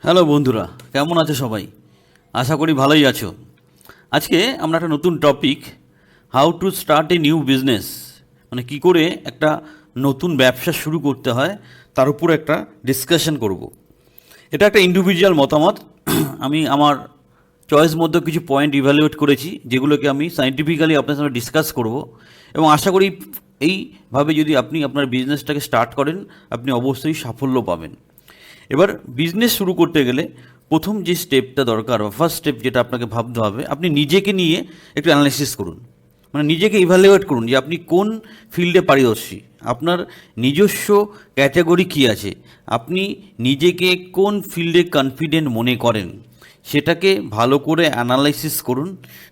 Hello বন্ধুরা, কেমন আছো সবাই? আশা করি ভালোই আছো। আজকে আমরা একটা নতুন topic, how to start a new business, মানে কী করে একটা নতুন ব্যবসা শুরু করতে হয় তার উপর একটা ডিসকাশন করব। এটা একটা ইন্ডিভিজুয়াল মতামত। আমি আমার চয়েস মধ্যে কিছু পয়েন্ট ইভ্যালুয়েট করেছি, যেগুলোকে আমি সায়েন্টিফিক্যালি আপনার সঙ্গে ডিসকাস করব, এবং আশা করি এইভাবে যদি আপনি আপনার বিজনেসটাকে স্টার্ট করেন, আপনি অবশ্যই সাফল্য পাবেন। এবার বিজনেস শুরু করতে গেলে প্রথম যে স্টেপটা দরকার বা ফার্স্ট স্টেপ যেটা আপনাকে ভাবতে হবে, আপনি নিজেকে নিয়ে একটু অ্যানালাইসিস করুন। মানে নিজেকে ইভ্যালুয়েট করুন যে আপনি কোন ফিল্ডে পারদর্শী, আপনার নিজস্ব ক্যাটাগরি কী আছে, আপনি নিজেকে কোন ফিল্ডে কনফিডেন্ট মনে করেন, সেটাকে ভালো করে অ্যানালাইসিস করুন।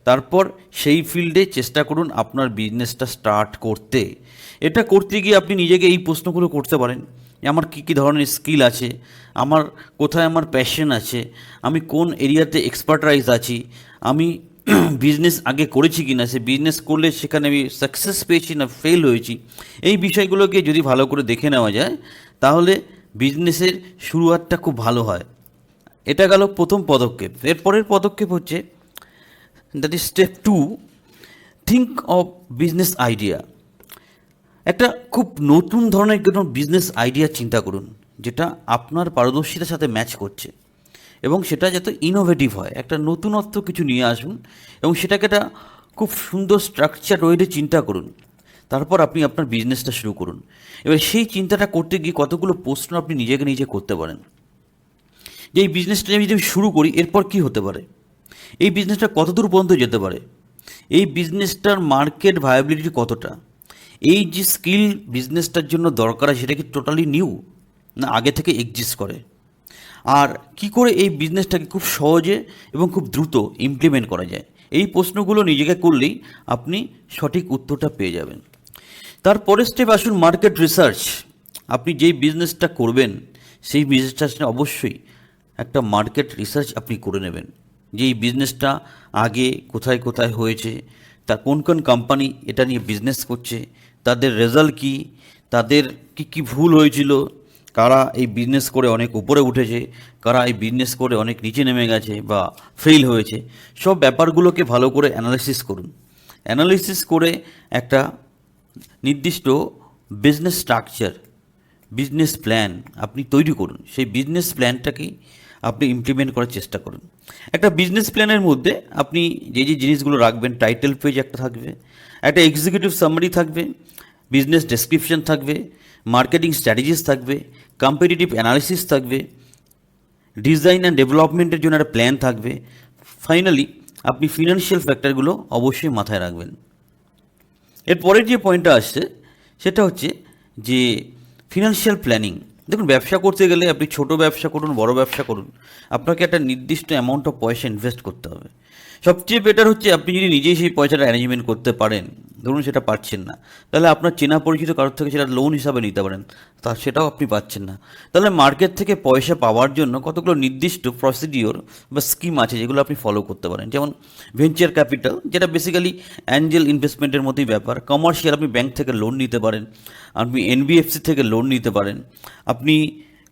তারপর সেই ফিল্ডে চেষ্টা করুন আপনার বিজনেসটা স্টার্ট করতে। এটা করতে গিয়ে আপনি নিজেকে এই প্রশ্নগুলো করতে পারেন, আমার কী কী ধরনের স্কিল আছে, আমার কোথায় আমার প্যাশন আছে, আমি কোন এরিয়াতে এক্সপার্টাইজ আছি, আমি বিজনেস আগে করেছি কি না, সে বিজনেস করলে সেখানে আমি সাকসেস পেয়েছি না ফেল হয়েছি। এই বিষয়গুলোকে যদি ভালো করে দেখে নেওয়া যায়, তাহলে বিজনেসের শুরুয়াতটা খুব ভালো হয়। এটা গেল প্রথম পদক্ষেপ। এরপরের পদক্ষেপ হচ্ছে, that is step 2, think of business idea. একটা খুব নতুন ধরনের কোনো বিজনেস আইডিয়া চিন্তা করুন, যেটা আপনার পারদর্শিতার সাথে ম্যাচ করছে, এবং সেটা যাতে ইনোভেটিভ হয়। একটা নতুনত্ব কিছু নিয়ে আসুন এবং সেটাকে একটা খুব সুন্দর স্ট্রাকচার ওয়েতে চিন্তা করুন। তারপর আপনি আপনার বিজনেসটা শুরু করুন। এবার সেই চিন্তাটা করতে গিয়ে কতগুলো প্রশ্ন আপনি নিজেকে নিজে করতে পারেন, যে এই বিজনেসটা যদি আমি শুরু করি, এরপর কি হতে পারে, এই বিজনেসটা কতদূর পর্যন্ত যেতে পারে, এই বিজনেসটার মার্কেট ভায়াবিলিটি কতটা, এই যে স্কিল বিজনেসটার জন্য দরকার সেটা কি টোটালি নিউ না আগে থেকে এক্সিস্ট করে, আর কি করে এই বিজনেসটাকে খুব সহজে এবং খুব দ্রুত ইমপ্লিমেন্ট করা যায়। এই প্রশ্নগুলো নিজেকে করলেই আপনি সঠিক উত্তরটা পেয়ে যাবেন। তারপরের স্টেপ আসুন মার্কেট রিসার্চ। আপনি যেই বিজনেসটা করবেন সেই বিজনেসটা অবশ্যই একটা মার্কেট রিসার্চ আপনি করে নেবেন, যে এই বিজনেসটা আগে কোথায় কোথায় হয়েছে, তা কোন কোন কোম্পানি এটা নিয়ে বিজনেস করছে, তাদের রেজাল্ট কী, তাদের কী কী ভুল হয়েছিল, কারা এই বিজনেস করে অনেক উপরে উঠেছে, কারা এই বিজনেস করে অনেক নিচে নেমে গেছে বা ফেল হয়েছে। সব ব্যাপারগুলোকে ভালো করে অ্যানালাইসিস করুন। অ্যানালাইসিস করে একটা নির্দিষ্ট বিজনেস স্ট্রাকচার, বিজনেস প্ল্যান আপনি তৈরি করুন। সেই বিজনেস প্ল্যানটাকেই আপনি ইমপ্লিমেন্ট করার চেষ্টা করুন। একটা বিজনেস প্ল্যানের মধ্যে আপনি যে যে জিনিসগুলো রাখবেন, টাইটেল পেজ একটা থাকবে, একটা এক্সিকিউটিভ সামারি থাকবে, বিজনেস ডেসক্রিপশন থাকবে, মার্কেটিং স্ট্র্যাটেজিস থাকবে, কম্পিটিটিভ অ্যানালিসিস থাকবে, ডিজাইন অ্যান্ড ডেভেলপমেন্টের জন্য একটা প্ল্যান থাকবে। ফাইনালি আপনি ফিনান্সিয়াল ফ্যাক্টরগুলো অবশ্যই মাথায় রাখবেন। এর পরের যে পয়েন্টটা আসছে সেটা হচ্ছে যে ফিনান্সিয়াল প্ল্যানিং। দেখুন, ব্যবসা করতে গেলে আপনি ছোট ব্যবসা করুন, বড় ব্যবসা করুন, আপনাকে একটা নির্দিষ্ট অ্যামাউন্ট অফ পয়সা ইনভেস্ট করতে হবে। সবচেয়ে বেটার হচ্ছে আপনি যদি নিজেই সেই পয়সাটা অ্যারেঞ্জমেন্ট করতে পারেন। ধরুন সেটা পারছেন না, তাহলে আপনার চেনা পরিচিত কারোর থেকে সেটা লোন হিসাবে নিতে পারেন, তা সেটাও আপনি পাচ্ছেন না, তাহলে মার্কেট থেকে পয়সা পাওয়ার জন্য কতগুলো নির্দিষ্ট প্রসিডিওর বা স্কিম আছে যেগুলো আপনি ফলো করতে পারেন। যেমন ভেঞ্চার ক্যাপিটাল, যেটা বেসিক্যালি অ্যাঞ্জেল ইনভেস্টমেন্টের মতোই ব্যাপার। কমার্শিয়াল, আপনি ব্যাংক থেকে লোন নিতে পারেন, আপনি এনবিএফসি থেকে লোন নিতে পারেন, আপনি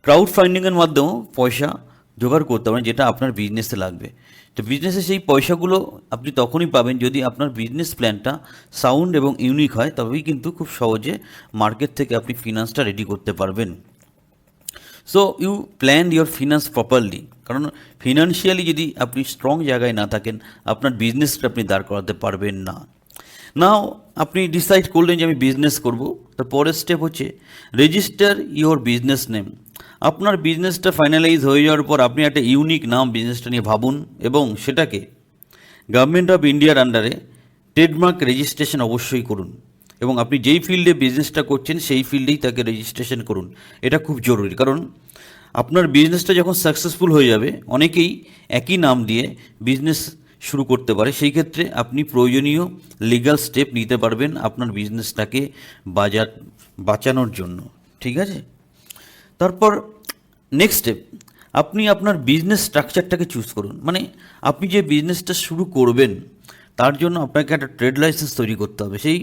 ক্রাউড ফান্ডিংয়ের মাধ্যমেও পয়সা জোগাড় করতে পারেন, যেটা আপনার বিজনেসে লাগবে। তো বিজনেসে সেই পয়সাগুলো আপনি তখনই পাবেন যদি আপনার বিজনেস প্ল্যানটা সাউন্ড এবং ইউনিক হয়, তবেই কিন্তু খুব সহজে মার্কেট থেকে আপনি ফিনান্সটা রেডি করতে পারবেন। So you plan your finance properly, কারণ ফিনান্সিয়ালি যদি আপনি স্ট্রং জায়গায় না থাকেন, আপনার বিজনেসটা আপনি দাঁড় করাতে পারবেন না। নাও আপনি ডিসাইড করলেন যে আমি বিজনেস করব, তার পরের স্টেপ হচ্ছে রেজিস্টার ইওর বিজনেস নেম। আপনার বিজনেসটা ফাইনালাইজ হয়ে যাওয়ার পর আপনি একটা ইউনিক নাম বিজনেসটা নিয়ে ভাবুন, এবং সেটাকে গভর্নমেন্ট অফ ইন্ডিয়ার আন্ডারে ট্রেডমার্ক রেজিস্ট্রেশন অবশ্যই করুন, এবং আপনি যেই ফিল্ডে বিজনেসটা করছেন সেই ফিল্ডেই তাকে রেজিস্ট্রেশন করুন। এটা খুব জরুরি, কারণ আপনার বিজনেসটা যখন সাকসেসফুল হয়ে যাবে, অনেকেই একই নাম দিয়ে বিজনেস শুরু করতে পারে। সেই ক্ষেত্রে আপনি প্রয়োজনীয় লিগ্যাল স্টেপ নিতে পারবেন আপনার বিজনেসটাকে বাঁচানোর জন্য। ঠিক আছে? তারপর নেক্সট স্টেপ, আপনি আপনার বিজনেস স্ট্রাকচারটাকে চুজ করুন। মানে আপনি যে বিজনেসটা শুরু করবেন তার জন্য আপনাকে একটা ট্রেড লাইসেন্স তৈরি করতে হবে। সেই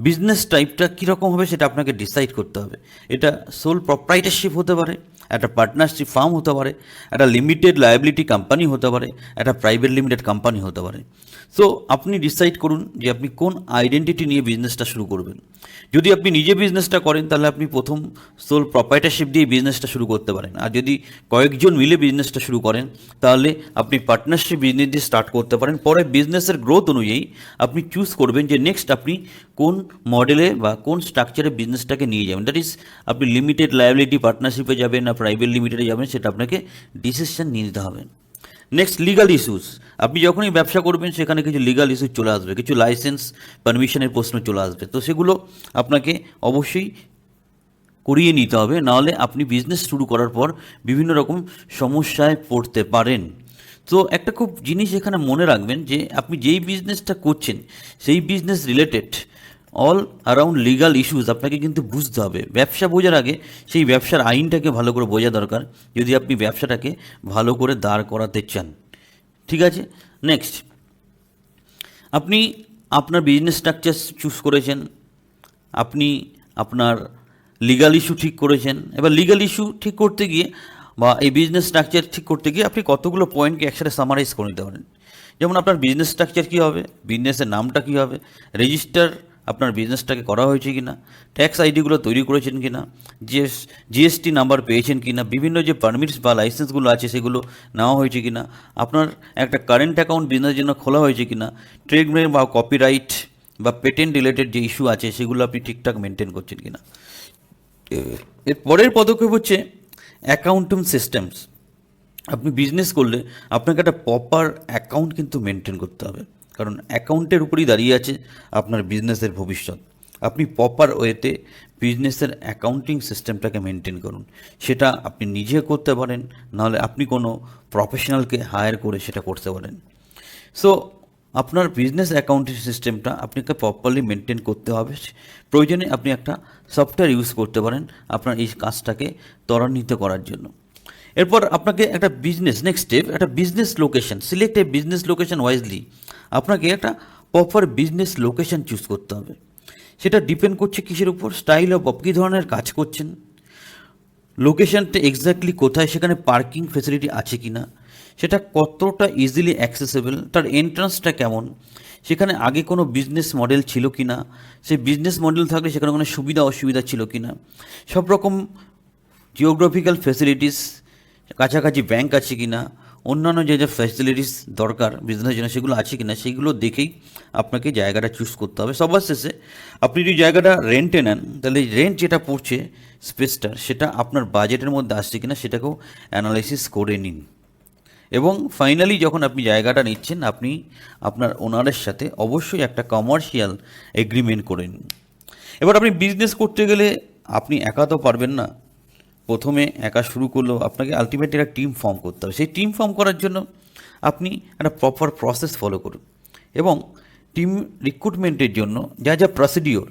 বিজনেস টাইপটা কীরকম হবে সেটা আপনাকে ডিসাইড করতে হবে। এটা সোল প্রপ্রাইটারশিপ হতে পারে, একটা পার্টনারশিপ ফার্ম হতে পারে, একটা লিমিটেড লায়াবিলিটি কোম্পানি হতে পারে, একটা প্রাইভেট লিমিটেড কোম্পানি হতে পারে। সো আপনি ডিসাইড করুন যে আপনি কোন আইডেন্টিটি নিয়ে বিজনেসটা শুরু করবেন। যদি আপনি নিজে বিজনেসটা করেন তাহলে আপনি প্রথম সোল প্রপ্রাইটারশিপ দিয়ে বিজনেসটা শুরু করতে পারেন। আর যদি কয়েকজন মিলে বিজনেসটা শুরু করেন তাহলে আপনি পার্টনারশিপ বিজনেস দিয়ে স্টার্ট করতে পারেন। পরে বিজনেসের গ্রোথ অনুযায়ী আপনি চুজ করবেন যে নেক্সট আপনি কোন মডেলে বা কোন স্ট্রাকচারে বিজনেসটাকে নিয়ে যাবেন। দ্যাট ইজ আপনি লিমিটেড লায়াবিলিটি পার্টনারশিপে যাবেন না প্রাইভেট লিমিটেডে যাবেন, সেটা আপনাকে ডিসিশন নিয়ে নিতে হবে। Next, legal issues. আপনি যখনই ব্যবসা করবেন সেখানে কিছু লিগাল ইস্যু চলে আসবে, কিছু লাইসেন্স পারমিশনের প্রশ্ন চলে আসবে। তো সেগুলো আপনাকে অবশ্যই করিয়ে নিতে হবে, নাহলে আপনি বিজনেস শুরু করার পর বিভিন্ন রকম সমস্যায় পড়তে পারেন। তো একটা খুব জিনিস এখানে মনে রাখবেন যে আপনি যেই বিজনেসটা করছেন সেই business related all around legal issues আপনাকে কিন্তু বুঝতে হবে। ব্যবসা বোঝার আগে সেই ব্যবসার আইনটাকে ভালো করে বোঝা দরকার, যদি আপনি ব্যবসাটাকে ভালো করে দাঁড় করাতে চান। ঠিক আছে, নেক্সট, আপনি আপনার বিজনেস স্ট্রাকচার চুজ করেছেন, আপনি আপনার লিগাল ইস্যু ঠিক করেছেন। এবার লিগাল ইস্যু ঠিক করতে গিয়ে বা এই বিজনেস স্ট্রাকচার ঠিক করতে গিয়ে আপনি কতগুলো পয়েন্টকে একসাথে সামারাইজ করে নিতে পারেন। যেমন আপনার বিজনেস স্ট্রাকচার কী হবে, বিজনেসের নামটা কী হবে, রেজিস্টার আপনার বিজনেসটাকে করা হয়েছে কি না, ট্যাক্স আইডিগুলো তৈরি করেছেন কি না, জিএসটি নাম্বার পেয়েছেন কি না, বিভিন্ন যে পারমিটস বা লাইসেন্সগুলো আছে সেগুলো নেওয়া হয়েছে কি না, আপনার একটা কারেন্ট অ্যাকাউন্ট বিজনেসের জন্য খোলা হয়েছে কি না, ট্রেডমার্ক বা কপিরাইট বা পেটেন্ট রিলেটেড যে ইস্যু আছে সেগুলো আপনি ঠিকঠাক মেনটেন করছেন কি না। এর পরের পদক্ষেপ হচ্ছে অ্যাকাউন্টিং সিস্টেমস। আপনি বিজনেস করলে আপনাকে একটা প্রপার অ্যাকাউন্ট কিন্তু মেনটেন করতে হবে, কারণ অ্যাকাউন্টের উপরই দাঁড়িয়ে আছে আপনার বিজনেসের ভবিষ্যৎ। আপনি প্রপার ওয়েতে বিজনেসের অ্যাকাউন্টিং সিস্টেমটাকে মেনটেন করুন। সেটা আপনি নিজে করতে পারেন, নাহলে আপনি কোনো প্রফেশনালকে হায়ার করে সেটা করতে পারেন। সো আপনার বিজনেস অ্যাকাউন্টিং সিস্টেমটা আপনাকে প্রপারলি মেনটেন করতে হবে। প্রয়োজনে আপনি একটা সফটওয়্যার ইউজ করতে পারেন আপনার এই কাজটাকে ত্বরান্বিত করার জন্য। এরপর আপনাকে একটা বিজনেস, নেক্সট স্টেপ, একটা বিজনেস লোকেশন, সিলেক্ট এ বিজনেস লোকেশন ওয়াইজলি। আপনাকে একটা প্রপার বিজনেস লোকেশন চুজ করতে হবে। সেটা ডিপেন্ড করছে কিসের উপর, স্টাইল অফ কী ধরনের কাজ করছেন, লোকেশনটা এক্স্যাক্টলি কোথায়, সেখানে পার্কিং ফেসিলিটি আছে কি না, সেটা কতটা ইজিলি অ্যাক্সেসেবল, তার এন্ট্রান্সটা কেমন, সেখানে আগে কোনো বিজনেস মডেল ছিল কি না, সেই বিজনেস মডেল থাকলে সেখানে কোনো সুবিধা অসুবিধা ছিল কি না, সব রকম জিওগ্রাফিক্যাল ফ্যাসিলিটিস, কাছাকাছি ব্যাংক আছে কি না, অন্যান্য যে যে ফ্যাসিলিটিস দরকার বিজনেসের জন্য সেগুলো আছে কি না, সেইগুলো দেখেই আপনাকে জায়গাটা চুজ করতে হবে। সবার শেষে আপনি যদি জায়গাটা রেন্টে নেন তাহলে রেন্ট যেটা পড়ছে স্পেসটার, সেটা আপনার বাজেটের মধ্যে আসছে কিনা সেটাকেও অ্যানালাইসিস করে নিন। এবং ফাইনালি যখন আপনি জায়গাটা নিচ্ছেন আপনি আপনার ওনারের সাথে অবশ্যই একটা কমার্শিয়াল এগ্রিমেন্ট করে নিন। এবার আপনি বিজনেস করতে গেলে আপনি একা তো পারবেন না, প্রথমে একা শুরু করলেও আপনাকে আলটিমেটলি একটা টিম ফর্ম করতে হবে। সেই টিম ফর্ম করার জন্য আপনি একটা প্রপার প্রসেস ফলো করুন এবং টিম রিক্রুটমেন্টের জন্য যা যা প্রসিডিওর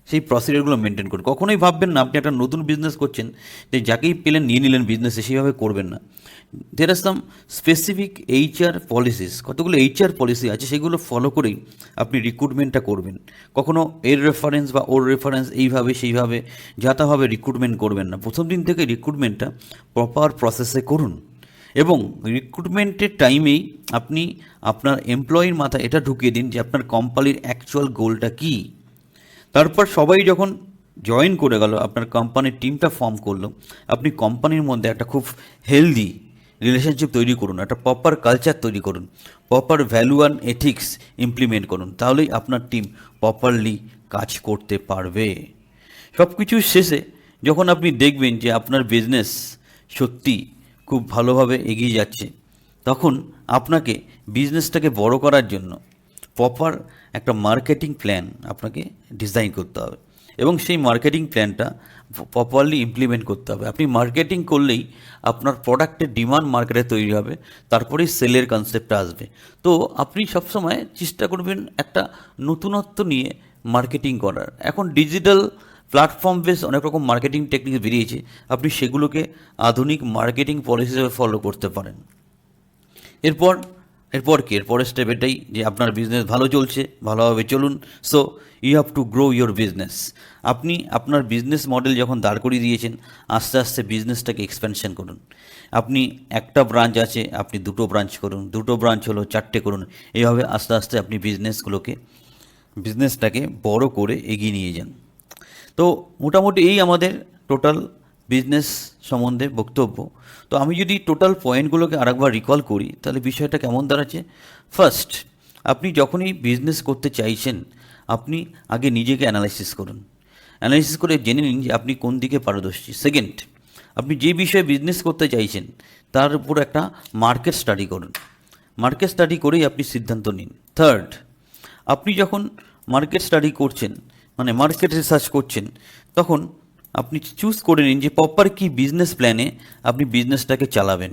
সেই প্রসিডিওরগুলো মেনটেন করুন। কখনোই ভাববেন না আপনি একটা নতুন বিজনেস করছেন যে যাকেই পেলেন নিয়ে নিলেন বিজনেসে, সেইভাবে করবেন না। দের আর সাম স্পেসিফিক এইচআর পলিসিস, কতগুলো এইচআর পলিসি আছে সেগুলো ফলো করেই আপনি রিক্রুটমেন্টটা করবেন। কখনও এর রেফারেন্স বা ওর রেফারেন্স এইভাবে সেইভাবে যাতাভাবে রিক্রুটমেন্ট করবেন না। প্রথম দিন থেকে রিক্রুটমেন্টটা প্রপার প্রসেসে করুন এবং রিক্রুটমেন্টের টাইমেই আপনি আপনার এমপ্লয়ির মাথায় এটা ঢুকিয়ে দিন যে আপনার কোম্পানির অ্যাকচুয়াল গোলটা কী। তারপর সবাই যখন জয়েন করে গেল, আপনার কোম্পানির টিমটা ফর্ম করলো, আপনি কোম্পানির মধ্যে একটা খুব হেলদি রিলেশনশিপ তৈরি করুন, একটা প্রপার কালচার তৈরি করুন, proper value and ethics implement করুন, তাহলেই আপনার টিম প্রপারলি কাজ করতে পারবে। সব কিছুর শেষে যখন আপনি দেখবেন যে আপনার বিজনেস সত্যি খুব ভালোভাবে এগিয়ে যাচ্ছে, তখন আপনাকে বিজনেসটাকে বড় করার জন্য প্রপার একটা মার্কেটিং প্ল্যান আপনাকে ডিজাইন করতে হবে এবং সেই মার্কেটিং প্ল্যানটা প্রপারলি ইমপ্লিমেন্ট করতে হবে। আপনি মার্কেটিং করলেই আপনার প্রোডাক্টের ডিমান্ড মার্কেটে তৈরি হবে, তারপরেই সেলের কনসেপ্টটা আসবে। তো আপনি সবসময় চেষ্টা করবেন একটা নতুনত্ব নিয়ে মার্কেটিং করার। এখন ডিজিটাল প্ল্যাটফর্ম বেস অনেক রকম মার্কেটিং টেকনিক বেরিয়েছে, আপনি সেগুলোকে আধুনিক মার্কেটিং পলিসি হিসেবে ফলো করতে পারেন। এরপর এরপর কি, এরপরের স্টেপ এটাই যে আপনার বিজনেস ভালো চলছে, ভালোভাবে চলুন। So you have to grow your business. আপনি আপনার বিজনেস মডেল যখন দাঁড় করিয়ে দিয়েছেন, আস্তে আস্তে বিজনেসটাকে এক্সপ্যানশন করুন। আপনি একটা ব্রাঞ্চ আছে, আপনি দুটো ব্রাঞ্চ করুন, দুটো ব্রাঞ্চ হলো চারটে করুন। এইভাবে আস্তে আস্তে আপনি বিজনেসটাকে বড় করে এগিয়ে নিয়ে যান। তো মোটামুটি এই আমাদের টোটাল বিজনেস সম্বন্ধে বক্তব্য। তো আমি যদি টোটাল পয়েন্টগুলোকে আরেকবার রিকল করি, তাহলে বিষয়টা কেমন দাঁড়াচ্ছে। ফার্স্ট, আপনি যখনই বিজনেস করতে চাইছেন, আপনি আগে নিজেকে অ্যানালাইসিস করুন। অ্যানালাইসিস করে জেনে নিন যে আপনি কোন দিকে পারদর্শী। সেকেন্ড, আপনি যে বিষয়ে বিজনেস করতে চাইছেন তার উপর একটা মার্কেট স্টাডি করুন। মার্কেট স্টাডি করেই আপনি সিদ্ধান্ত নিন। থার্ড, আপনি যখন মার্কেট স্টাডি করছেন, মানে মার্কেট রিসার্চ করছেন, তখন আপনি চুজ করে নিন যে প্রপার কি বিজনেস প্ল্যানে আপনি বিজনেসটাকে চালাবেন।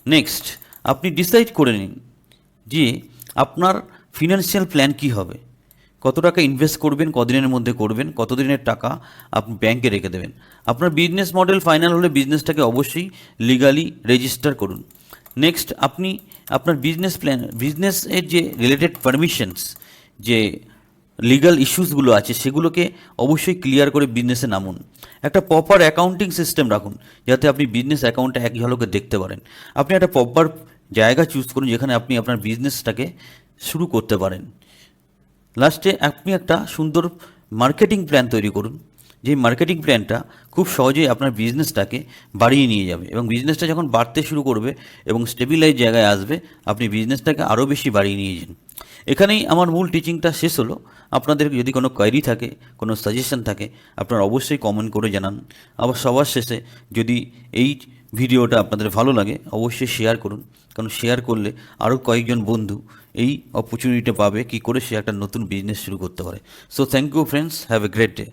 নেক্সট, আপনি ডিসাইড করে নিন যে আপনার ফিনান্সিয়াল প্ল্যান কি হবে, কত টাকা ইনভেস্ট করবেন, কদিনের মধ্যে করবেন, কত দিনের টাকা আপনি ব্যাংকে রেখে দেবেন। আপনার বিজনেস মডেল ফাইনাল হলে বিজনেসটাকে অবশ্যই লিগালি রেজিস্টার করুন। নেক্সট, আপনি আপনার বিজনেসের যে রিলেটেড পারমিশনস, যে লিগ্যাল ইস্যুসগুলো আছে, সেগুলোকে অবশ্যই ক্লিয়ার করে বিজনেসে নামুন। একটা প্রপার অ্যাকাউন্টিং সিস্টেম রাখুন, যাতে আপনি বিজনেস অ্যাকাউন্টটা এক ঝলকে দেখতে পারেন। আপনি একটা প্রপার জায়গা চুজ করুন যেখানে আপনি আপনার বিজনেসটাকে শুরু করতে পারেন। লাস্টে আপনি একটা সুন্দর মার্কেটিং প্ল্যান তৈরি করুন, যে মার্কেটিং প্ল্যানটা খুব সহজেই আপনার বিজনেসটাকে বাড়িয়ে নিয়ে যাবে, এবং বিজনেসটা যখন বাড়তে শুরু করবে এবং স্টেবিলাইজ জায়গায় আসবে, আপনি বিজনেসটাকে আরও বেশি বাড়িয়ে নিয়ে যান। এখানেই আমার মূল টিচিংটা শেষ হলো। আপনাদের যদি কোনো কোয়েরি থাকে, কোনো সাজেশন থাকে, আপনারা অবশ্যই কমেন্ট করে জানান। আবার সবার শেষে, যদি এই ভিডিওটা আপনাদের ভালো লাগে, অবশ্যই শেয়ার করুন, কারণ শেয়ার করলে আরও কয়েকজন বন্ধু এই অপরচুনিটিটা পাবে কী করে সে একটা নতুন বিজনেস শুরু করতে পারে। So thank you friends, have a great day.